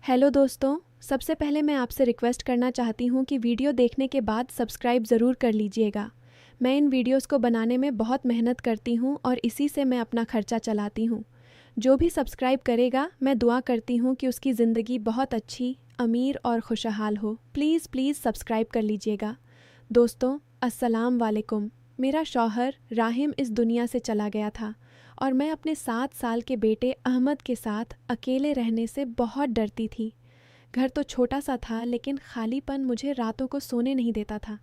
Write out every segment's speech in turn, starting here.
Hello दोस्तों, सबसे पहले मैं आपसे रिक्वेस्ट करना चाहती हूँ कि वीडियो देखने के बाद सब्सक्राइब ज़रूर कर लीजिएगा। मैं इन वीडियोस को बनाने में बहुत मेहनत करती हूँ और इसी से मैं अपना खर्चा चलाती हूँ। जो भी सब्सक्राइब करेगा, मैं दुआ करती हूँ कि उसकी ज़िंदगी बहुत अच्छी, अमीर और खुशहाल हो। प्लीज़ प्लीज़ सब्सक्राइब कर लीजिएगा। दोस्तों, अस्सलाम वालेकुम। मेरा शौहर राहिम इस दुनिया से चला गया था और मैं अपने 7 साल के बेटे अहमद के साथ अकेले रहने से बहुत डरती थी। घर तो छोटा सा था, लेकिन खालीपन मुझे रातों को सोने नहीं देता था।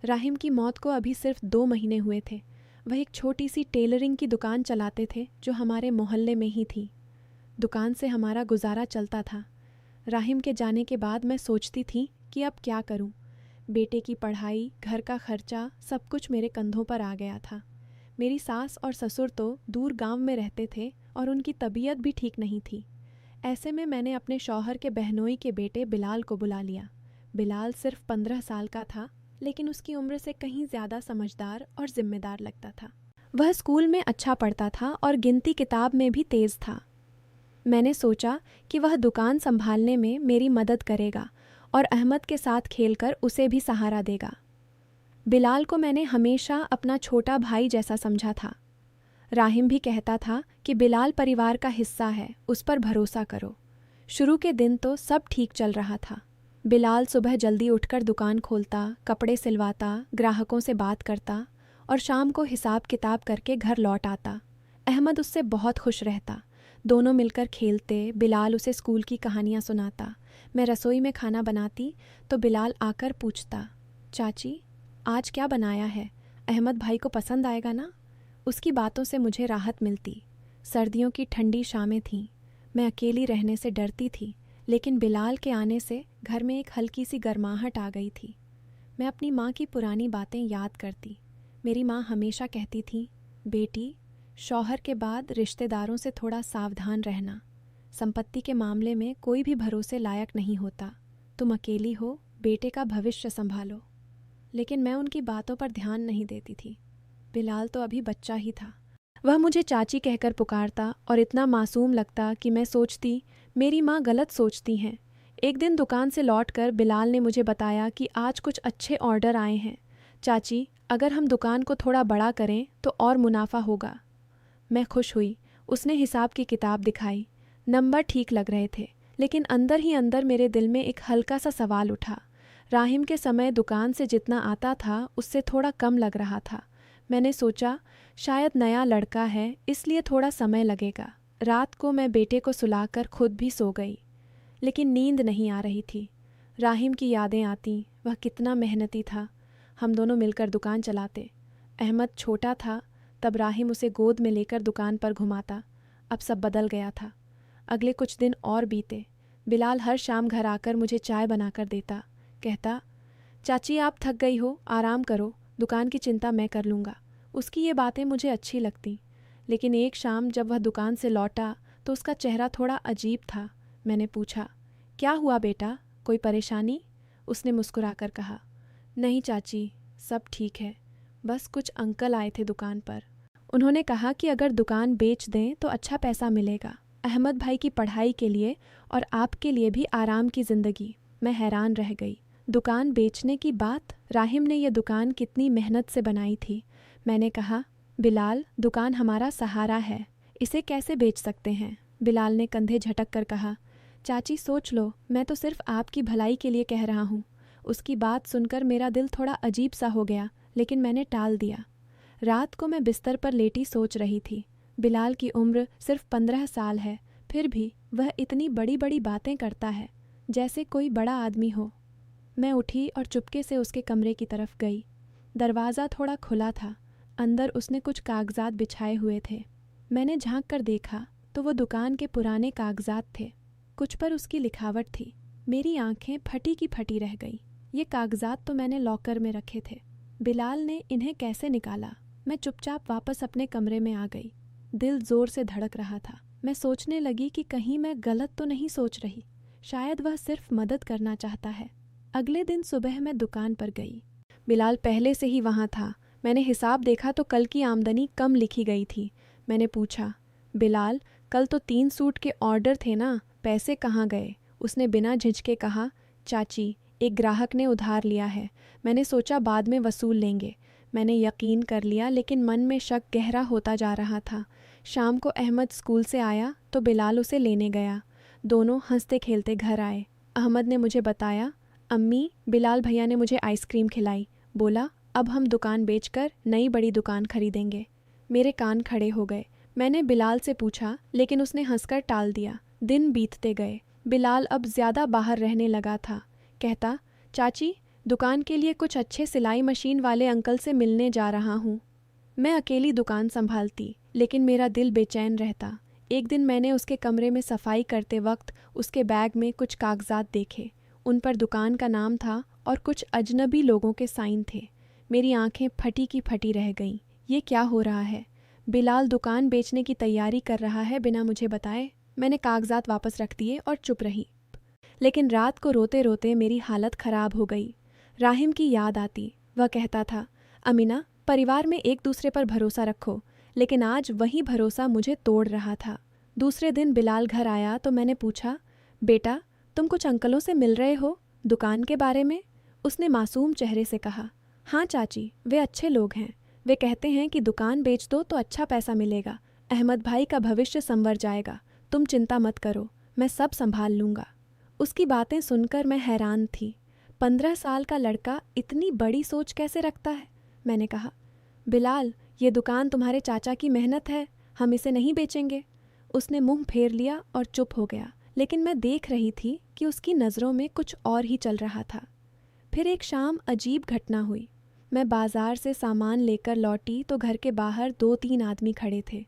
राहिम की मौत को अभी सिर्फ 2 महीने हुए थे। वह एक छोटी सी टेलरिंग की दुकान चलाते थे जो हमारे मोहल्ले में ही थी। दुकान से हमारा गुजारा चलता था। राहिम के जाने के बाद मैं सोचती थी कि अब क्या करूं। बेटे की पढ़ाई, घर का खर्चा, सब कुछ मेरे कंधों पर आ गया था। मेरी सास और ससुर तो दूर गांव में रहते थे और उनकी तबीयत भी ठीक नहीं थी। ऐसे में मैंने अपने शौहर के बहनोई के बेटे बिलाल को बुला लिया। बिलाल सिर्फ 15 साल का था, लेकिन उसकी उम्र से कहीं ज़्यादा समझदार और जिम्मेदार लगता था। वह स्कूल में अच्छा पढ़ता था और गिनती किताब में भी तेज़ था। मैंने सोचा कि वह दुकान संभालने में मेरी मदद करेगा और अहमद के साथ खेलकर उसे भी सहारा देगा। बिलाल को मैंने हमेशा अपना छोटा भाई जैसा समझा था। राहिम भी कहता था कि बिलाल परिवार का हिस्सा है, उस पर भरोसा करो। शुरू के दिन तो सब ठीक चल रहा था। बिलाल सुबह जल्दी उठकर दुकान खोलता, कपड़े सिलवाता, ग्राहकों से बात करता और शाम को हिसाब किताब करके घर लौट आता। अहमद उससे बहुत खुश रहता। दोनों मिलकर खेलते। बिलाल उसे स्कूल की कहानियाँ सुनाता। मैं रसोई में खाना बनाती तो बिलाल आकर पूछता, चाची आज क्या बनाया है? अहमद भाई को पसंद आएगा ना? उसकी बातों से मुझे राहत मिलती। सर्दियों की ठंडी शामें थीं। मैं अकेली रहने से डरती थी, लेकिन बिलाल के आने से घर में एक हल्की सी गर्माहट आ गई थी। मैं अपनी माँ की पुरानी बातें याद करती। मेरी माँ हमेशा कहती थी, बेटी, शौहर के बाद रिश्तेदारों से थोड़ा सावधान रहना। संपत्ति के मामले में कोई भी भरोसे लायक नहीं होता। तुम अकेली हो, बेटे का भविष्य संभालो। लेकिन मैं उनकी बातों पर ध्यान नहीं देती थी। बिलाल तो अभी बच्चा ही था। वह मुझे चाची कहकर पुकारता और इतना मासूम लगता कि मैं सोचती मेरी माँ गलत सोचती हैं। एक दिन दुकान से लौटकर बिलाल ने मुझे बताया कि आज कुछ अच्छे ऑर्डर आए हैं। चाची, अगर हम दुकान को थोड़ा बड़ा करें तो और मुनाफा होगा। मैं खुश हुई। उसने हिसाब की किताब दिखाई। नंबर ठीक लग रहे थे, लेकिन अंदर ही अंदर मेरे दिल में एक हल्का सा सवाल उठा। राहिम के समय दुकान से जितना आता था उससे थोड़ा कम लग रहा था। मैंने सोचा शायद नया लड़का है, इसलिए थोड़ा समय लगेगा। रात को मैं बेटे को सुलाकर खुद भी सो गई, लेकिन नींद नहीं आ रही थी। राहिम की यादें आती। वह कितना मेहनती था। हम दोनों मिलकर दुकान चलाते। अहमद छोटा था, तब राहिम उसे गोद में लेकर दुकान पर घुमाता। अब सब बदल गया था। अगले कुछ दिन और बीते। बिलाल हर शाम घर आकर मुझे चाय बनाकर देता। कहता, चाची आप थक गई हो, आराम करो, दुकान की चिंता मैं कर लूँगा। उसकी ये बातें मुझे अच्छी लगती। लेकिन एक शाम जब वह दुकान से लौटा तो उसका चेहरा थोड़ा अजीब था। मैंने पूछा, क्या हुआ बेटा, कोई परेशानी? उसने मुस्कुराकर कहा, नहीं चाची, सब ठीक है। बस कुछ अंकल आए थे दुकान पर। उन्होंने कहा कि अगर दुकान बेच दें तो अच्छा पैसा मिलेगा, अहमद भाई की पढ़ाई के लिए और आपके लिए भी आराम की ज़िंदगी। मैं हैरान रह गई। दुकान बेचने की बात? राहिम ने यह दुकान कितनी मेहनत से बनाई थी। मैंने कहा, बिलाल, दुकान हमारा सहारा है, इसे कैसे बेच सकते हैं? बिलाल ने कंधे झटक कर कहा, चाची सोच लो, मैं तो सिर्फ आपकी भलाई के लिए कह रहा हूँ। उसकी बात सुनकर मेरा दिल थोड़ा अजीब सा हो गया, लेकिन मैंने टाल दिया। रात को मैं बिस्तर पर लेटी सोच रही थी। बिलाल की उम्र सिर्फ 15 साल है, फिर भी वह इतनी बड़ी बड़ी बातें करता है, जैसे कोई बड़ा आदमी हो। मैं उठी और चुपके से उसके कमरे की तरफ गई। दरवाज़ा थोड़ा खुला था। अंदर उसने कुछ कागजात बिछाए हुए थे। मैंने झांक कर देखा तो वो दुकान के पुराने कागजात थे। कुछ पर उसकी लिखावट थी। मेरी आंखें फटी की फटी रह गई। ये कागजात तो मैंने लॉकर में रखे थे। बिलाल ने इन्हें कैसे निकाला? मैं चुपचाप वापस अपने कमरे में आ गई। दिल ज़ोर से धड़क रहा था। मैं सोचने लगी कि कहीं मैं गलत तो नहीं सोच रही। शायद वह सिर्फ मदद करना चाहता है। अगले दिन सुबह मैं दुकान पर गई। बिलाल पहले से ही वहाँ था। मैंने हिसाब देखा तो कल की आमदनी कम लिखी गई थी। मैंने पूछा, बिलाल, कल तो 3 सूट के ऑर्डर थे ना, पैसे कहाँ गए? उसने बिना झिझके कहा, चाची, एक ग्राहक ने उधार लिया है। मैंने सोचा बाद में वसूल लेंगे। मैंने यकीन कर लिया, लेकिन मन में शक गहरा होता जा रहा था। शाम को अहमद स्कूल से आया तो बिलाल उसे लेने गया। दोनों हंसते खेलते घर आए। अहमद ने मुझे बताया, अम्मी, बिलाल भैया ने मुझे आइसक्रीम खिलाई। बोला, अब हम दुकान बेचकर नई बड़ी दुकान खरीदेंगे। मेरे कान खड़े हो गए। मैंने बिलाल से पूछा, लेकिन उसने हंसकर टाल दिया। दिन बीतते गए। बिलाल अब ज़्यादा बाहर रहने लगा था। कहता, चाची, दुकान के लिए कुछ अच्छे सिलाई मशीन वाले अंकल से मिलने जा रहा हूँ। मैं अकेली दुकान संभालती, लेकिन मेरा दिल बेचैन रहता। एक दिन मैंने उसके कमरे में सफाई करते वक्त उसके बैग में कुछ कागजात देखे। उन पर दुकान का नाम था और कुछ अजनबी लोगों के साइन थे। मेरी आंखें फटी की फटी रह गईं। ये क्या हो रहा है? बिलाल दुकान बेचने की तैयारी कर रहा है बिना मुझे बताए। मैंने कागजात वापस रख दिए और चुप रही। लेकिन रात को रोते रोते मेरी हालत ख़राब हो गई। राहिम की याद आती। वह कहता था, अमीना, परिवार में एक दूसरे पर भरोसा रखो। लेकिन आज वही भरोसा मुझे तोड़ रहा था। दूसरे दिन बिलाल घर आया तो मैंने पूछा, बेटा, तुम कुछ अंकलों से मिल रहे हो दुकान के बारे में? उसने मासूम चेहरे से कहा, हाँ चाची, वे अच्छे लोग हैं। वे कहते हैं कि दुकान बेच दो तो अच्छा पैसा मिलेगा। अहमद भाई का भविष्य संवर जाएगा। तुम चिंता मत करो, मैं सब संभाल लूँगा। उसकी बातें सुनकर मैं हैरान थी। 15 साल का लड़का इतनी बड़ी सोच कैसे रखता है? मैंने कहा, बिलाल, ये दुकान तुम्हारे चाचा की मेहनत है, हम इसे नहीं बेचेंगे। उसने मुंह फेर लिया और चुप हो गया, लेकिन मैं देख रही थी कि उसकी नज़रों में कुछ और ही चल रहा था। फिर एक शाम अजीब घटना हुई। मैं बाजार से सामान लेकर लौटी तो घर के बाहर 2-3 आदमी खड़े थे।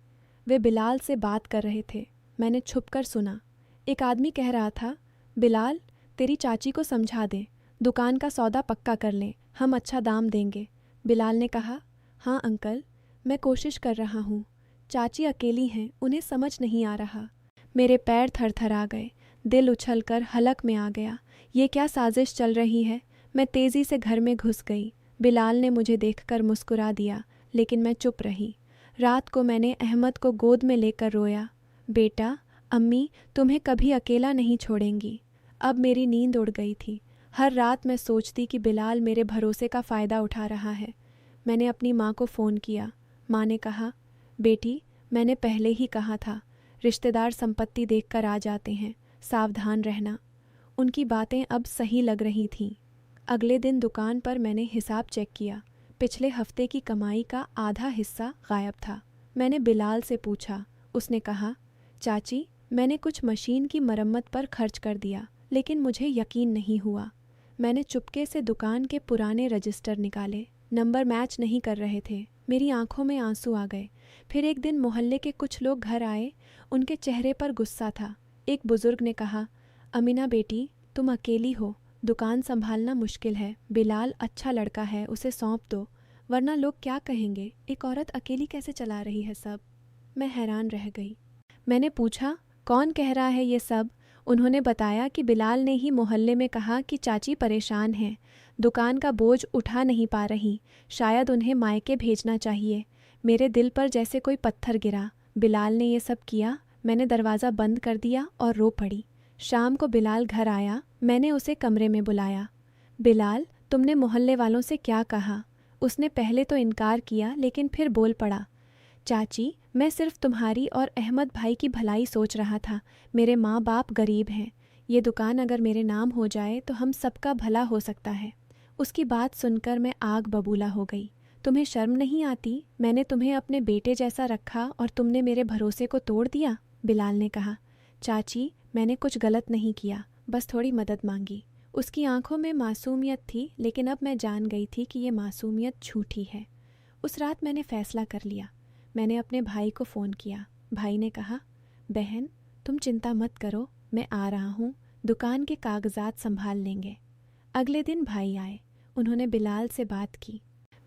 वे बिलाल से बात कर रहे थे। मैंने छुपकर सुना। एक आदमी कह रहा था, बिलाल, तेरी चाची को समझा दे, दुकान का सौदा पक्का कर लें, हम अच्छा दाम देंगे। बिलाल ने कहा, हाँ अंकल, मैं कोशिश कर रहा हूँ। चाची अकेली हैं, उन्हें समझ नहीं आ रहा। मेरे पैर थरथरा गए, दिल उछलकर हलक में आ गया। ये क्या साजिश चल रही है? मैं तेज़ी से घर में घुस गई। बिलाल ने मुझे देखकर मुस्कुरा दिया, लेकिन मैं चुप रही। रात को मैंने अहमद को गोद में लेकर रोया। बेटा, अम्मी तुम्हें कभी अकेला नहीं छोड़ेंगी। अब मेरी नींद उड़ गई थी। हर रात मैं सोचती कि बिलाल मेरे भरोसे का फ़ायदा उठा रहा है। मैंने अपनी माँ को फ़ोन किया। माँ ने कहा, बेटी, मैंने पहले ही कहा था, रिश्तेदार संपत्ति देखकर आ जाते हैं, सावधान रहना। उनकी बातें अब सही लग रही थीं। अगले दिन दुकान पर मैंने हिसाब चेक किया। पिछले हफ्ते की कमाई का आधा हिस्सा गायब था। मैंने बिलाल से पूछा। उसने कहा, चाची, मैंने कुछ मशीन की मरम्मत पर खर्च कर दिया, लेकिन मुझे यकीन नहीं हुआ। मैंने चुपके से दुकान के पुराने रजिस्टर निकाले। नंबर मैच नहीं कर रहे थे। मेरी आंखों में आंसू आ गए। फिर एक दिन मोहल्ले के कुछ लोग घर आए। उनके चेहरे पर गुस्सा था। एक बुजुर्ग ने कहा, अमीना बेटी, तुम अकेली हो, दुकान संभालना मुश्किल है। बिलाल अच्छा लड़का है, उसे सौंप दो, वरना लोग क्या कहेंगे, एक औरत अकेली कैसे चला रही है सब। मैं हैरान रह गई। मैंने पूछा, कौन कह रहा है ये सब? उन्होंने बताया कि बिलाल ने ही मोहल्ले में कहा कि चाची परेशान हैं, दुकान का बोझ उठा नहीं पा रही, शायद उन्हें मायके भेजना चाहिए। मेरे दिल पर जैसे कोई पत्थर गिरा। बिलाल ने ये सब किया। मैंने दरवाज़ा बंद कर दिया और रो पड़ी। शाम को बिलाल घर आया। मैंने उसे कमरे में बुलाया। बिलाल, तुमने मोहल्ले वालों से क्या कहा? उसने पहले तो इनकार किया, लेकिन फिर बोल पड़ा, चाची, मैं सिर्फ तुम्हारी और अहमद भाई की भलाई सोच रहा था। मेरे माँ बाप गरीब हैं। ये दुकान अगर मेरे नाम हो जाए तो हम सबका भला हो सकता है। उसकी बात सुनकर मैं आग बबूला हो गई। तुम्हें शर्म नहीं आती? मैंने तुम्हें अपने बेटे जैसा रखा और तुमने मेरे भरोसे को तोड़ दिया। बिलाल ने कहा, चाची, मैंने कुछ गलत नहीं किया, बस थोड़ी मदद मांगी। उसकी आंखों में मासूमियत थी, लेकिन अब मैं जान गई थी कि ये मासूमियत झूठी है। उस रात मैंने फ़ैसला कर लिया। मैंने अपने भाई को फ़ोन किया। भाई ने कहा, बहन, तुम चिंता मत करो, मैं आ रहा हूँ, दुकान के कागजात संभाल लेंगे। अगले दिन भाई आए। उन्होंने बिलाल से बात की।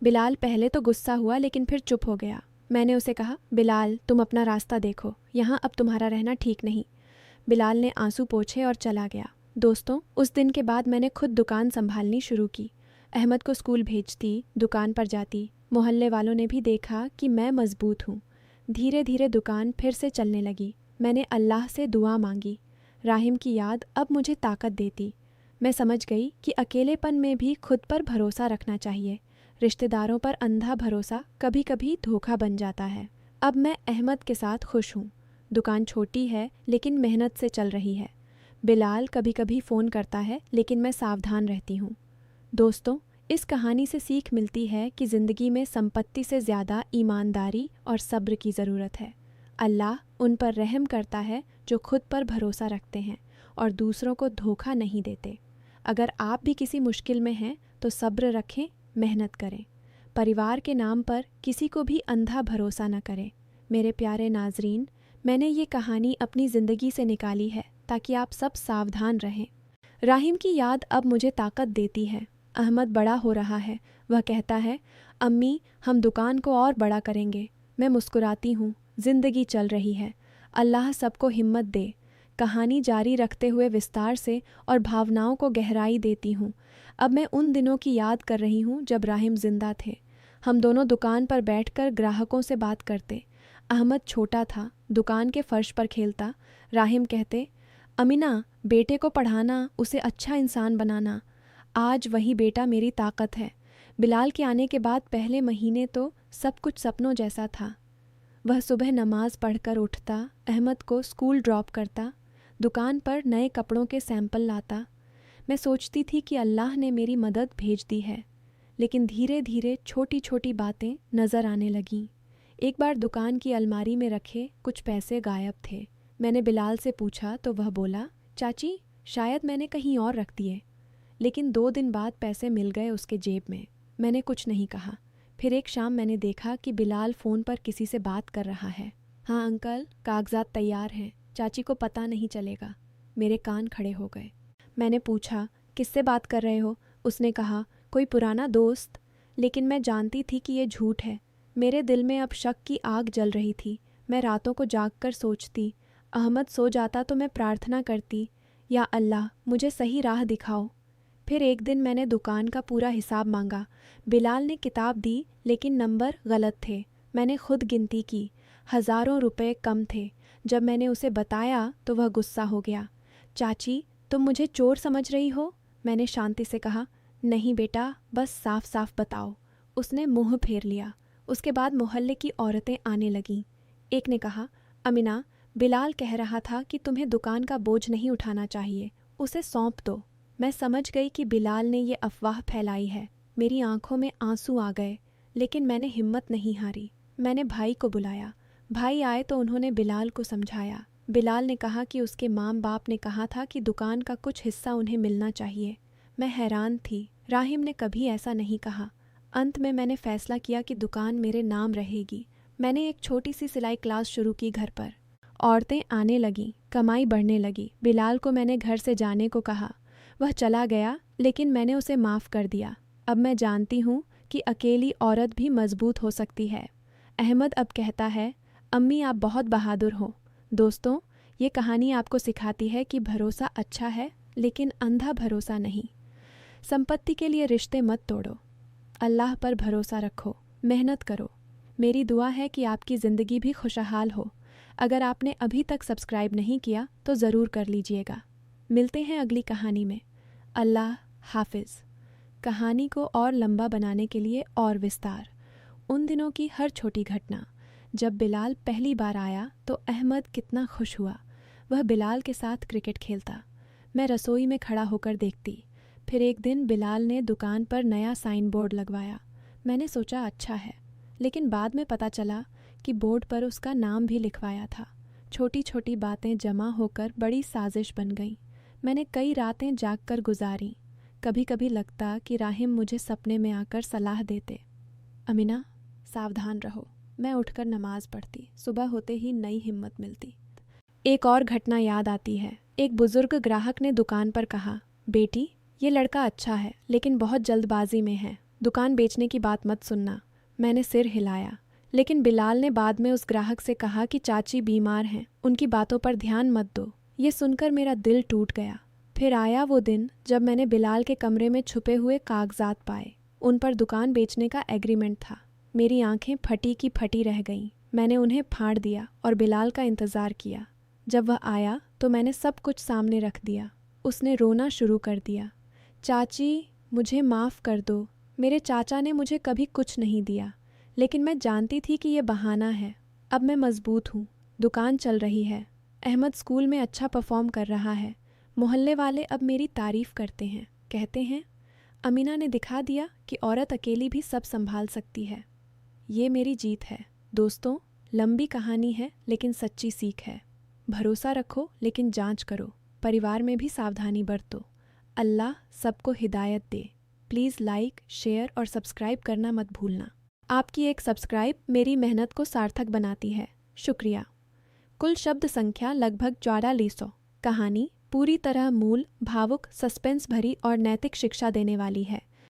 बिलाल पहले तो गुस्सा हुआ, लेकिन फिर चुप हो गया। मैंने उसे कहा, बिलाल, तुम अपना रास्ता देखो, यहाँ अब तुम्हारा रहना ठीक नहीं। बिलाल ने आंसू पोंछे और चला गया। दोस्तों, उस दिन के बाद मैंने खुद दुकान संभालनी शुरू की। अहमद को स्कूल भेजती, दुकान पर जाती। मोहल्ले वालों ने भी देखा कि मैं मजबूत हूँ। धीरे धीरे दुकान फिर से चलने लगी। मैंने अल्लाह से दुआ मांगी, राहिम की याद अब मुझे ताकत देती। मैं समझ गई कि अकेलेपन में भी खुद पर भरोसा रखना चाहिए। रिश्तेदारों पर अंधा भरोसा कभी कभी धोखा बन जाता है। अब मैं अहमद के साथ खुश हूँ। दुकान छोटी है लेकिन मेहनत से चल रही है। बिलाल कभी कभी फ़ोन करता है लेकिन मैं सावधान रहती हूँ। दोस्तों, इस कहानी से सीख मिलती है कि ज़िंदगी में संपत्ति से ज़्यादा ईमानदारी और सब्र की ज़रूरत है। अल्लाह उन पर रहम करता है जो खुद पर भरोसा रखते हैं और दूसरों को धोखा नहीं देते। अगर आप भी किसी मुश्किल में हैं तो सब्र रखें, मेहनत करें। परिवार के नाम पर किसी को भी अंधा भरोसा न करें। मेरे प्यारे नाजरीन, मैंने ये कहानी अपनी ज़िंदगी से निकाली है ताकि आप सब सावधान रहें। राहिम की याद अब मुझे ताकत देती है। अहमद बड़ा हो रहा है। वह कहता है, अम्मी हम दुकान को और बड़ा करेंगे। मैं मुस्कुराती हूँ। ज़िंदगी चल रही है। अल्लाह सबको हिम्मत दे। कहानी जारी रखते हुए विस्तार से और भावनाओं को गहराई देती हूँ। अब मैं उन दिनों की याद कर रही हूँ जब राहिम जिंदा थे। हम दोनों दुकान पर बैठकर ग्राहकों से बात करते। अहमद छोटा था, दुकान के फर्श पर खेलता। राहिम कहते, अमीना बेटे को पढ़ाना, उसे अच्छा इंसान बनाना। आज वही बेटा मेरी ताकत है। बिलाल के आने के बाद पहले महीने तो सब कुछ सपनों जैसा था। वह सुबह नमाज पढ़कर उठता, अहमद को स्कूल ड्रॉप करता, दुकान पर नए कपड़ों के सैंपल लाता। मैं सोचती थी कि अल्लाह ने मेरी मदद भेज दी है। लेकिन धीरे धीरे छोटी छोटी बातें नज़र आने लगीं। एक बार दुकान की अलमारी में रखे कुछ पैसे गायब थे। मैंने बिलाल से पूछा तो वह बोला, चाची शायद मैंने कहीं और रख दिए। लेकिन 2 दिन बाद पैसे मिल गए उसके जेब में। मैंने कुछ नहीं कहा। फिर एक शाम मैंने देखा कि बिलाल फ़ोन पर किसी से बात कर रहा है। हाँ अंकल, कागजात तैयार हैं, चाची को पता नहीं चलेगा। मेरे कान खड़े हो गए। मैंने पूछा, किससे बात कर रहे हो? उसने कहा, कोई पुराना दोस्त। लेकिन मैं जानती थी कि ये झूठ है। मेरे दिल में अब शक की आग जल रही थी। मैं रातों को जागकर सोचती। अहमद सो जाता तो मैं प्रार्थना करती, या अल्लाह मुझे सही राह दिखाओ। फिर एक दिन मैंने दुकान का पूरा हिसाब मांगा। बिलाल ने किताब दी लेकिन नंबर गलत थे। मैंने खुद गिनती की, हज़ारों रुपए कम थे। जब मैंने उसे बताया तो वह गुस्सा हो गया। चाची तुम मुझे चोर समझ रही हो? मैंने शांति से कहा, नहीं बेटा, बस साफ साफ बताओ। उसने मुंह फेर लिया। उसके बाद मोहल्ले की औरतें आने लगीं। एक ने कहा, अमीना बिलाल कह रहा था कि तुम्हें दुकान का बोझ नहीं उठाना चाहिए, उसे सौंप दो। मैं समझ गई कि बिलाल ने ये अफवाह फैलाई है। मेरी आंखों में आंसू आ गए, लेकिन मैंने हिम्मत नहीं हारी। मैंने भाई को बुलाया। भाई आए तो उन्होंने बिलाल को समझाया। बिलाल ने कहा कि उसके माँ बाप ने कहा था कि दुकान का कुछ हिस्सा उन्हें मिलना चाहिए। मैं हैरान थी। राहिम ने कभी ऐसा नहीं कहा। अंत में मैंने फैसला किया कि दुकान मेरे नाम रहेगी। मैंने एक छोटी सी सिलाई क्लास शुरू की घर पर। औरतें आने लगीं, कमाई बढ़ने लगी। बिलाल को मैंने घर से जाने को कहा। वह चला गया, लेकिन मैंने उसे माफ़ कर दिया। अब मैं जानती हूँ कि अकेली औरत भी मजबूत हो सकती है। अहमद अब कहता है, अम्मी आप बहुत बहादुर हो। दोस्तों, ये कहानी आपको सिखाती है कि भरोसा अच्छा है, लेकिन अंधा भरोसा नहीं। संपत्ति के लिए रिश्ते मत तोड़ो। अल्लाह पर भरोसा रखो, मेहनत करो। मेरी दुआ है कि आपकी ज़िंदगी भी खुशहाल हो। अगर आपने अभी तक सब्सक्राइब नहीं किया तो ज़रूर कर लीजिएगा। मिलते हैं अगली कहानी में। अल्लाह हाफिज़। कहानी को और लंबा बनाने के लिए और विस्तार। उन दिनों की हर छोटी घटना। जब बिलाल पहली बार आया तो अहमद कितना खुश हुआ। वह बिलाल के साथ क्रिकेट खेलता। मैं रसोई में खड़ा होकर देखती। फिर एक दिन बिलाल ने दुकान पर नया साइन बोर्ड लगवाया। मैंने सोचा अच्छा है, लेकिन बाद में पता चला कि बोर्ड पर उसका नाम भी लिखवाया था। छोटी छोटी बातें जमा होकर बड़ी साजिश बन गई। मैंने कई रातें जागकर गुजारी। कभी कभी लगता कि राहिम मुझे सपने में आकर सलाह देते, अमीना सावधान रहो। मैं उठकर नमाज पढ़ती। सुबह होते ही नई हिम्मत मिलती। एक और घटना याद आती है। एक बुजुर्ग ग्राहक ने दुकान पर कहा, बेटी ये लड़का अच्छा है लेकिन बहुत जल्दबाजी में है, दुकान बेचने की बात मत सुनना। मैंने सिर हिलाया। लेकिन बिलाल ने बाद में उस ग्राहक से कहा कि चाची बीमार हैं, उनकी बातों पर ध्यान मत दो। ये सुनकर मेरा दिल टूट गया। फिर आया वो दिन जब मैंने बिलाल के कमरे में छुपे हुए कागजात पाए। उन पर दुकान बेचने का एग्रीमेंट था। मेरी आंखें फटी की फटी रह गईं। मैंने उन्हें फाड़ दिया और बिलाल का इंतज़ार किया। जब वह आया तो मैंने सब कुछ सामने रख दिया। उसने रोना शुरू कर दिया। चाची, मुझे माफ़ कर दो। मेरे चाचा ने मुझे कभी कुछ नहीं दिया, लेकिन मैं जानती थी कि ये बहाना है। अब मैं मजबूत हूँ, दुकान चल रही है, अहमद स्कूल में अच्छा परफॉर्म कर रहा है, मोहल्ले वाले अब मेरी तारीफ़ करते हैं, कहते हैं अमीना ने दिखा दिया कि औरत अकेली भी सब संभाल सकती है। ये मेरी जीत है। दोस्तों, लंबी कहानी है लेकिन सच्ची सीख है। भरोसा रखो लेकिन जांच करो। परिवार में भी सावधानी बरतो। अल्लाह सबको हिदायत दे। प्लीज़ लाइक, शेयर और सब्सक्राइब करना मत भूलना। आपकी एक सब्सक्राइब मेरी मेहनत को सार्थक बनाती है। शुक्रिया। कुल शब्द संख्या लगभग 4400। कहानी पूरी तरह मूल, भावुक, सस्पेंस भरी और नैतिक शिक्षा देने वाली है।